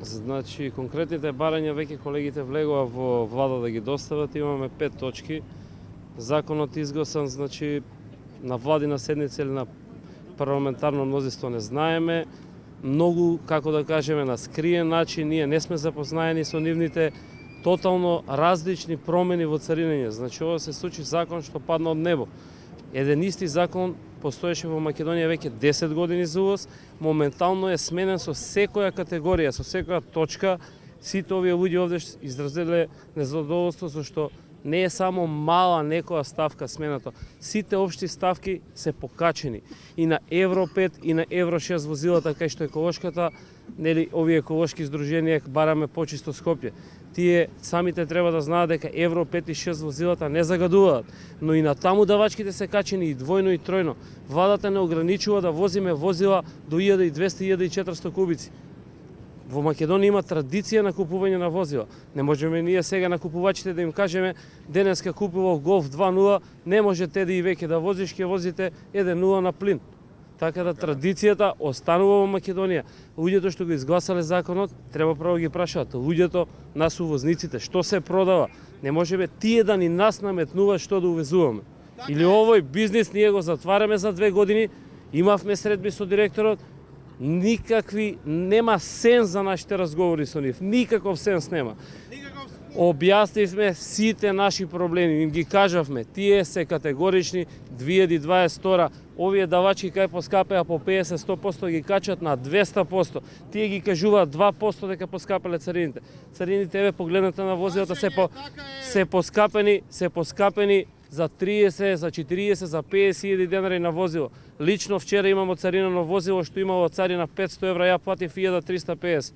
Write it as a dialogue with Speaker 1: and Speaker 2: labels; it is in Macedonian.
Speaker 1: Значи, конкретните барања веќе колегите влегува во влада да ги достават. Имаме 5 точки. Законот изгласан, значи, на владина седница или на парламентарно мнозинство не знаеме. Многу, како да кажеме, на скриен начин, ние не сме запознаени со нивните тотално различни промени во царинење. Значи, ова се случи закон што падна од небо. Еден исти закон постоеше во Македонија веќе 10 години за увоз, моментално е сменен со секоја категорија, со секоја точка. Сите овие луѓе овде изразиле незадоволство зашто не е само мала некоја ставка смената. Сите општи ставки се покачени и на Евро 5 и на Евро 6 возилата, кај што еколошката, нели, овие еколошки здруженија бараме почисто Скопје. Тие самите треба да знаат дека Евро 5 и 6 возилата не загадуваат, но и на таму давачките се качени и двојно и тројно. Владата не ограничува да возиме возила до 1200-1400 кубици. Во Македонија има традиција на купување на возила. Не можеме ние сега на купувачите да им кажеме денеска купував Голф 2.0, не можете да и веќе да возиш, ќе возите 1.0 на плин. Така да традицијата останува во Македонија. Луѓето што го изгласале законот, треба прво ги прашаат. Луѓето, нас увозниците, што се продава? Не можеме тие да ни нас наметнуваат што да увезуваме. Или овој бизнис ние го затвараме за 2 години, имавме средби со директорот, никакви, нема сенс за нашите разговори со нив, никаков сенс нема. Објаснивме сите наши проблеми, им ги кажавме, тие се категорични, 2022 овие давачки кај поскапеа по 50-100% ги качат на 200%. Тие ги кажуваат 2% дека поскапеле царините. Царините, еве, погледнете на возилата, се поскапени за 30, за 40, за 50.000 денари на возило. Лично вчера имам оцаринено возило што имало царина 500 евра, ја платив 1350.